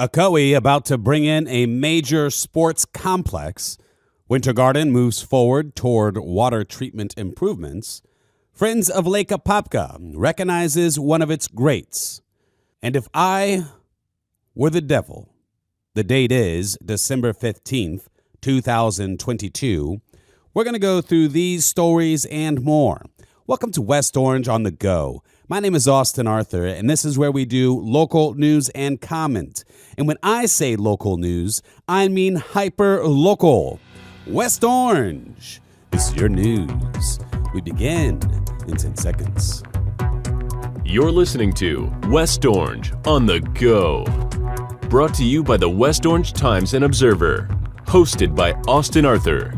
Ocoee about to bring in a major sports complex. Winter Garden moves forward toward water treatment improvements. Friends of Lake Apopka recognizes one of its greats. And if I were the devil, the date is December 15th, 2022. We're going to go through these stories and more. Welcome to West Orange on the Go. My name is Austin Arthur, and this is where we do local news and comment. And when I say local news, I mean hyper-local. West Orange. This is your news. We begin in 10 seconds. You're listening to West Orange on the Go. Brought to you by the West Orange Times and Observer. Hosted by Austin Arthur.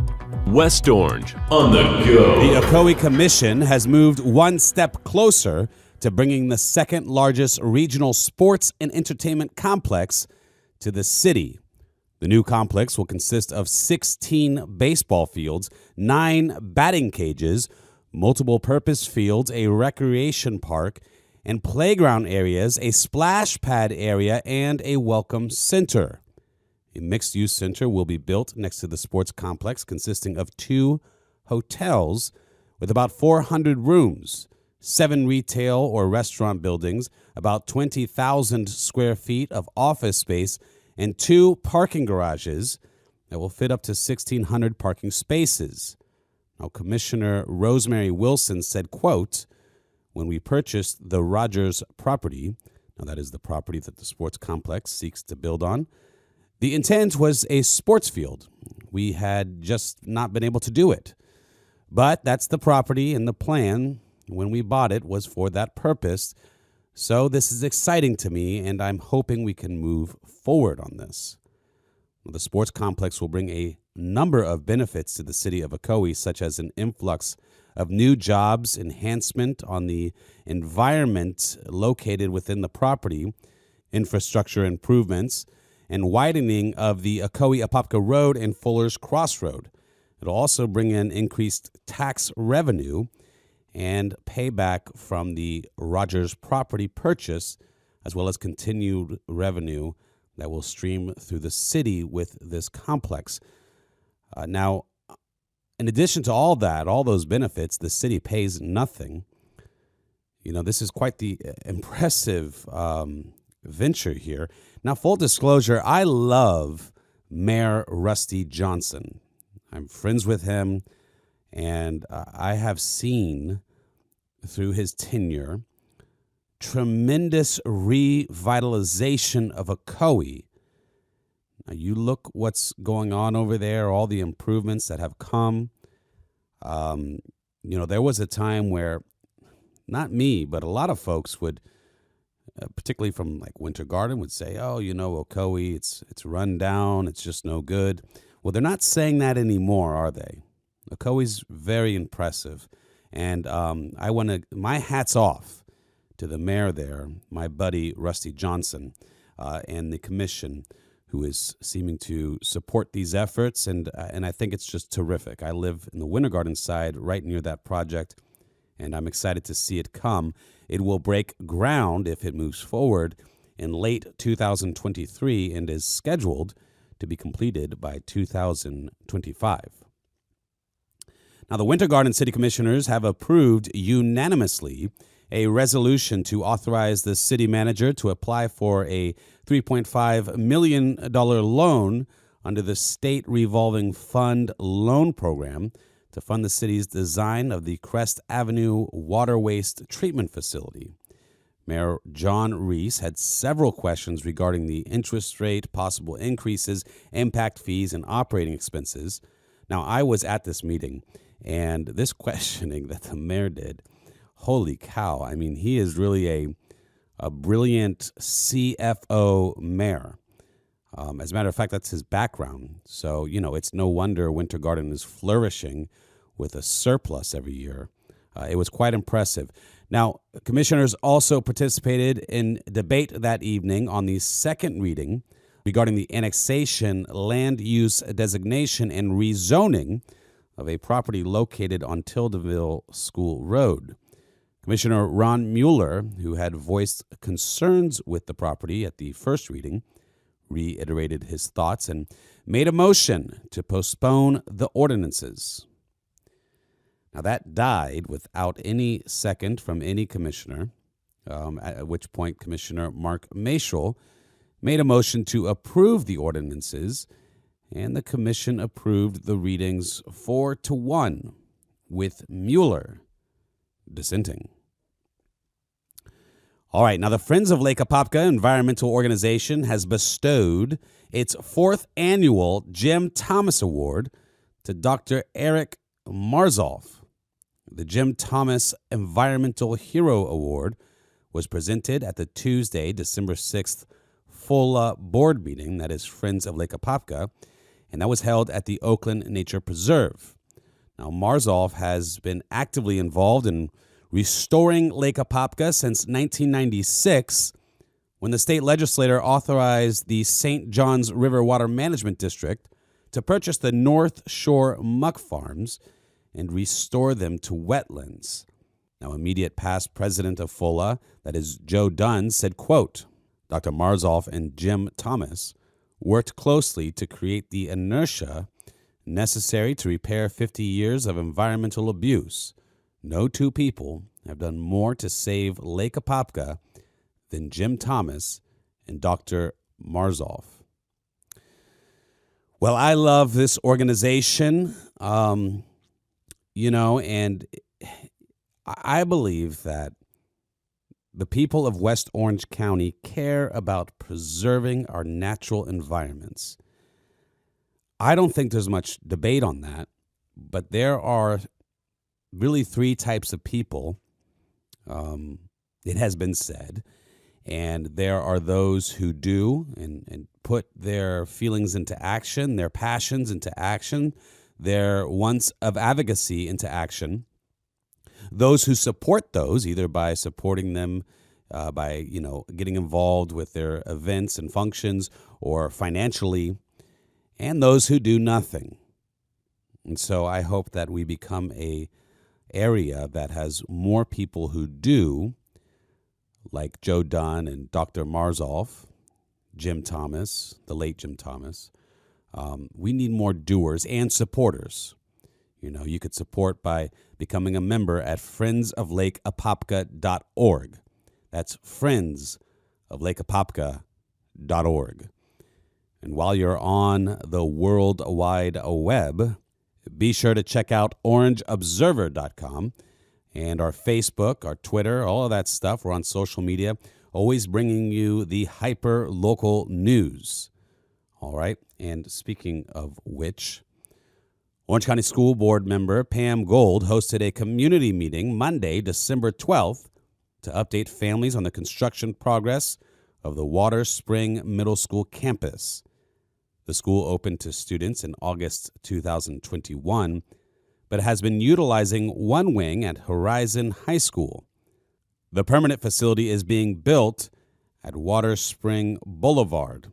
West Orange on the Go. The Ocoee Commission has moved one step closer to bringing the second largest regional sports and entertainment complex to the city. The new complex will consist of 16 baseball fields, 9 batting cages, multiple purpose fields, a recreation park, and playground areas, a splash pad area, and a welcome center. A mixed-use center will be built next to the sports complex, consisting of 2 hotels with about 400 rooms, 7 retail or restaurant buildings, about 20,000 square feet of office space, and 2 parking garages that will fit up to 1,600 parking spaces. Now, Commissioner Rosemary Wilson said, quote, "When we purchased the Rogers property," now that is the property that the sports complex seeks to build on, "the intent was a sports field. We had just not been able to do it. But that's the property, and the plan when we bought it was for that purpose. So this is exciting to me, and I'm hoping we can move forward on this." The sports complex will bring a number of benefits to the city of Ocoee, such as an influx of new jobs, enhancement on the environment located within the property, infrastructure improvements, and widening of the Ocoee-Apopka Road and Fuller's Crossroad. It'll also bring in increased tax revenue and payback from the Rogers property purchase, as well as continued revenue that will stream through the city with this complex. Now, in addition to all that, all those benefits, the city pays nothing. You know, this is quite the impressive venture here. Now, full disclosure, I love Mayor Rusty Johnson. I'm friends with him, and I have seen through his tenure tremendous revitalization of Ocoee. Now, you look what's going on over there, all the improvements that have come. There was a time where, not me, but a lot of folks would, particularly from like Winter Garden, would say, "Oh, Ocoee, it's run down, it's just no good." Well, they're not saying that anymore, are they? Ocoee's very impressive, and I want to, my hat's off to the mayor there, my buddy Rusty Johnson, and the commission, who is seeming to support these efforts, and I think it's just terrific. I live in the Winter Garden side, right near that project, and I'm excited to see it come. It will break ground if it moves forward in late 2023 and is scheduled to be completed by 2025. Now, the Winter Garden City Commissioners have approved unanimously a resolution to authorize the city manager to apply for a $3.5 million loan under the State Revolving Fund Loan Program to fund the city's design of the Crest Avenue Water Waste Treatment Facility. Mayor John Reese had several questions regarding the interest rate, possible increases, impact fees, and operating expenses. Now, I was at this meeting, and this questioning that the mayor did, holy cow. I mean, he is really a brilliant CFO mayor. As a matter of fact, that's his background. So, it's no wonder Winter Garden is flourishing with a surplus every year. It was quite impressive. Now, commissioners also participated in debate that evening on the second reading regarding the annexation, land use designation, and rezoning of a property located on Tildeville School Road. Commissioner Ron Mueller, who had voiced concerns with the property at the first reading, reiterated his thoughts and made a motion to postpone the ordinances. Now, that died without any second from any commissioner, at which point Commissioner Mark Mashel made a motion to approve the ordinances, and the commission approved the readings 4-1, with Mueller dissenting. All right, now the Friends of Lake Apopka Environmental Organization has bestowed its 4th annual Jim Thomas Award to Dr. Eric Marzoff. The Jim Thomas Environmental Hero Award was presented at the Tuesday, December 6th, FOLA board meeting, that is Friends of Lake Apopka, and that was held at the Oakland Nature Preserve. Now, Marzoff has been actively involved in restoring Lake Apopka since 1996, when the state legislature authorized the St. Johns River Water Management District to purchase the North Shore Muck Farms and restore them to wetlands. Now, immediate past president of FOLA, that is Joe Dunn, said, quote, Dr. Marzoff and Jim Thomas worked closely to create the inertia necessary to repair 50 years of environmental abuse. No two people have done more to save Lake Apopka than Jim Thomas and Dr. Marzoff. Well, I love this organization, and I believe that the people of West Orange County care about preserving our natural environments. I don't think there's much debate on that, but there are really 3 types of people, it has been said, and there are those who do and put their feelings into action, their passions into action, their wants of advocacy into action. Those who support those, either by supporting them, by getting involved with their events and functions, or financially, and those who do nothing. And so I hope that we become a area that has more people who do, like Joe Dunn and Dr. Marzoff, Jim Thomas, the late Jim Thomas. We need more doers and supporters. You could support by becoming a member at friendsoflakeapopka.org. That's friendsoflakeapopka.org. And while you're on the World Wide Web, be sure to check out orangeobserver.com and our Facebook, our Twitter, all of that stuff. We're on social media, always bringing you the hyper-local news. All right, and speaking of which, Orange County School Board member Pam Gold hosted a community meeting Monday, December 12th, to update families on the construction progress of the Water Spring Middle School campus. The school opened to students in August 2021, but has been utilizing one wing at Horizon High School. The permanent facility is being built at Water Spring Boulevard,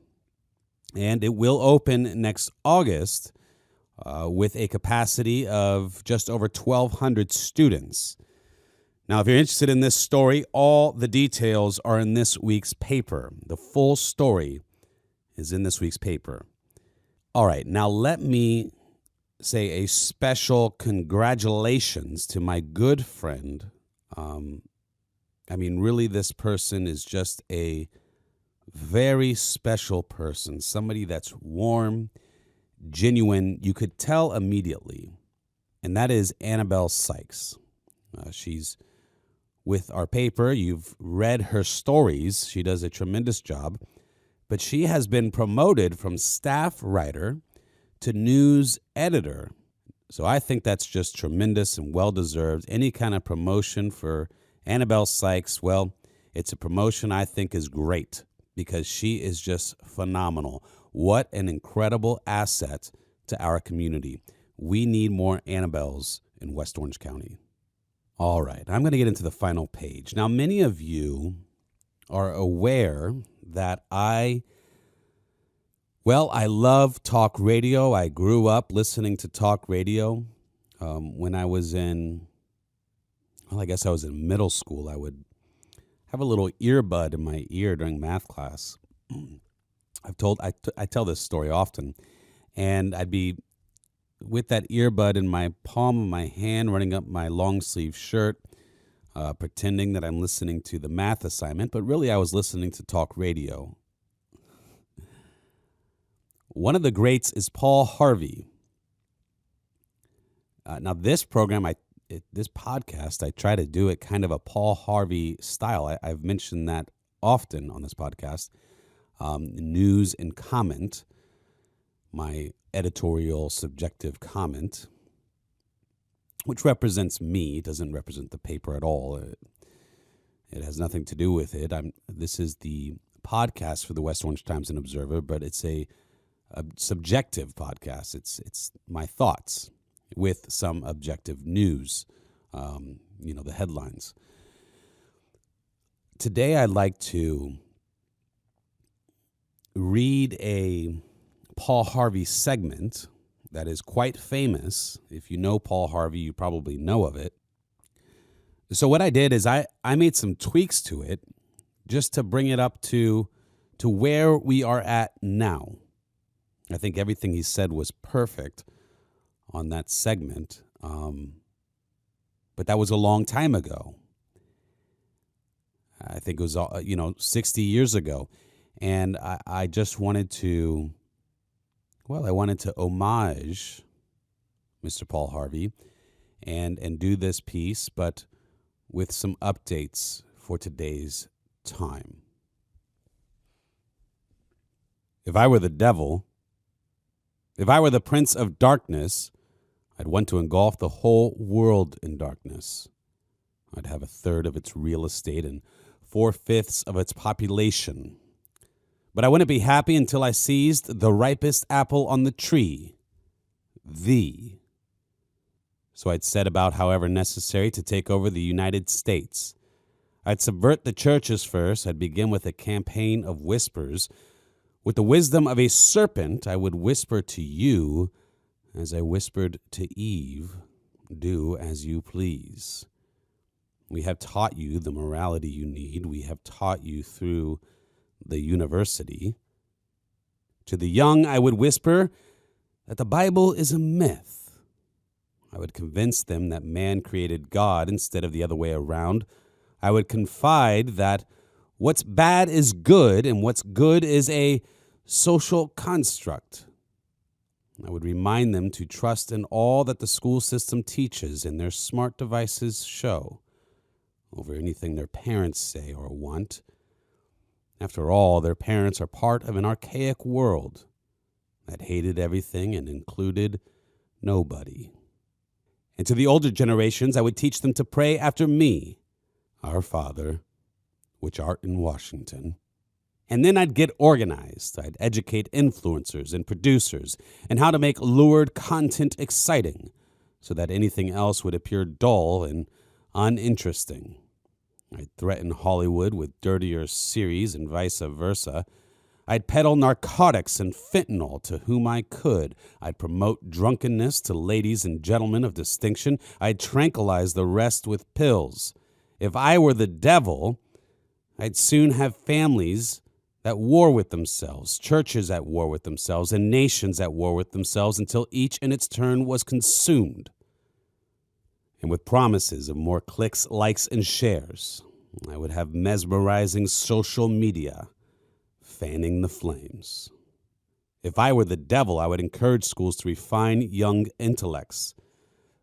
and it will open next August with a capacity of just over 1,200 students. Now, if you're interested in this story, all the details are in this week's paper. The full story is in this week's paper. All right, now let me say a special congratulations to my good friend. Really, this person is just a very special person, somebody that's warm, genuine, you could tell immediately, and that is Annabelle Sykes. She's with our paper. You've read her stories. She does a tremendous job, but she has been promoted from staff writer to news editor. So I think that's just tremendous and well-deserved. Any kind of promotion for Annabelle Sykes, well, it's a promotion I think is great because she is just phenomenal. What an incredible asset to our community. We need more Annabelles in West Orange County. All right, I'm going to get into the final page. Now, many of you are aware that I love talk radio. I grew up listening to talk radio. When I was in middle school, I would have a little earbud in my ear during math class. I tell this story often, and I'd be with that earbud in my palm of my hand, running up my long sleeve shirt, pretending that I'm listening to the math assignment, but really I was listening to talk radio. One of the greats is Paul Harvey. Now, this podcast, I try to do it kind of a Paul Harvey style. I've mentioned that often on this podcast. News and comment, my editorial subjective comment, which represents me, doesn't represent the paper at all. It has nothing to do with it. This is the podcast for the West Orange Times and Observer, but it's a subjective podcast. It's my thoughts with some objective news, the headlines. Today, I'd like to read a Paul Harvey segment that is quite famous. If you know Paul Harvey, you probably know of it. So what I did is I made some tweaks to it just to bring it up to where we are at now. I think everything he said was perfect on that segment, but that was a long time ago. I think it was 60 years ago, and I just wanted to homage Mr. Paul Harvey and do this piece, but with some updates for today's time. If I were the devil, if I were the prince of darkness, I'd want to engulf the whole world in darkness. I'd have 1/3 of its real estate and 4/5 of its population. But I wouldn't be happy until I seized the ripest apple on the tree, thee. So I'd set about, however necessary, to take over the United States. I'd subvert the churches first. I'd begin with a campaign of whispers. With the wisdom of a serpent, I would whisper to you, as I whispered to Eve, do as you please. We have taught you the morality you need. We have taught you through the university. To the young, I would whisper that the Bible is a myth. I would convince them that man created God instead of the other way around. I would confide that what's bad is good and what's good is a social construct. I would remind them to trust in all that the school system teaches and their smart devices show over anything their parents say or want. After all, their parents are part of an archaic world that hated everything and included nobody. And to the older generations, I would teach them to pray after me, Our Father, which art in Washington. And then I'd get organized. I'd educate influencers and producers and how to make lurid content exciting so that anything else would appear dull and uninteresting. I'd threaten Hollywood with dirtier series and vice versa. I'd peddle narcotics and fentanyl to whom I could. I'd promote drunkenness to ladies and gentlemen of distinction. I'd tranquilize the rest with pills. If I were the devil, I'd soon have families at war with themselves, churches at war with themselves, and nations at war with themselves until each in its turn was consumed. And with promises of more clicks, likes, and shares, I would have mesmerizing social media fanning the flames. If I were the devil, I would encourage schools to refine young intellects,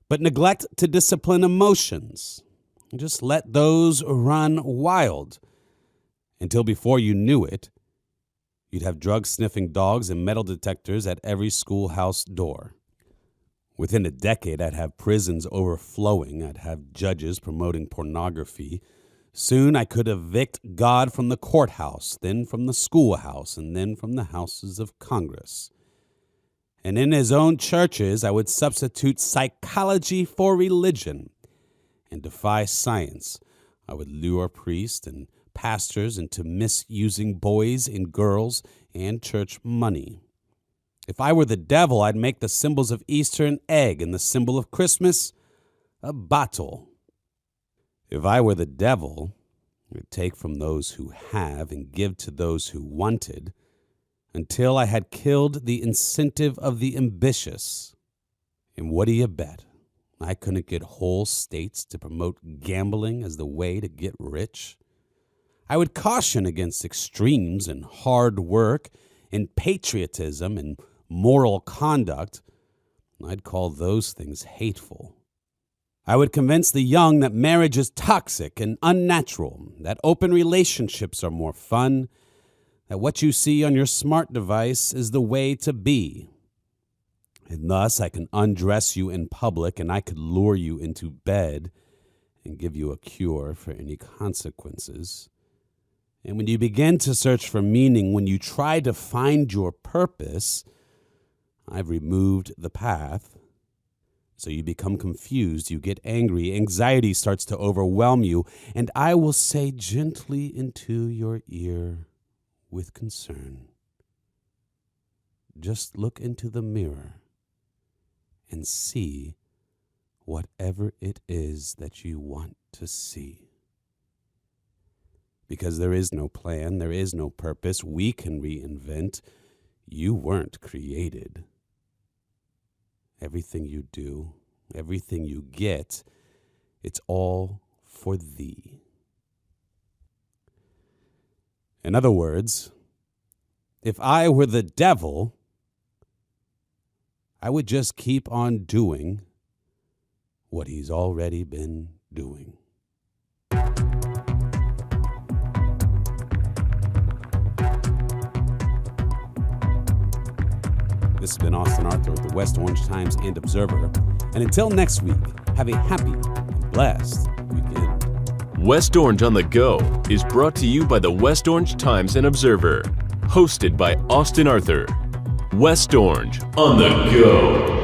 but neglect to discipline emotions. Just let those run wild. Until before you knew it, you'd have drug-sniffing dogs and metal detectors at every schoolhouse door. Within a decade, I'd have prisons overflowing. I'd have judges promoting pornography. Soon I could evict God from the courthouse, then from the schoolhouse, and then from the houses of Congress. And in his own churches, I would substitute psychology for religion and defy science. I would lure priests and pastors into misusing boys and girls and church money. If I were the devil, I'd make the symbols of Easter an egg and the symbol of Christmas a bottle. If I were the devil, I'd take from those who have and give to those who wanted until I had killed the incentive of the ambitious. And what do you bet? I couldn't get whole states to promote gambling as the way to get rich. I would caution against extremes in hard work and patriotism and moral conduct. I'd call those things hateful. I would convince the young that marriage is toxic and unnatural, that open relationships are more fun, that what you see on your smart device is the way to be. And thus I can undress you in public and I could lure you into bed and give you a cure for any consequences. And when you begin to search for meaning, when you try to find your purpose, I've removed the path. So you become confused, you get angry, anxiety starts to overwhelm you, and I will say gently into your ear with concern, just look into the mirror and see whatever it is that you want to see. Because there is no plan, there is no purpose, we can reinvent. You weren't created. Everything you do, everything you get, it's all for thee. In other words, if I were the devil, I would just keep on doing what he's already been doing. This has been Austin Arthur with the West Orange Times and Observer. And until next week, have a happy and blessed weekend. West Orange on the Go is brought to you by the West Orange Times and Observer. Hosted by Austin Arthur. West Orange on the Go.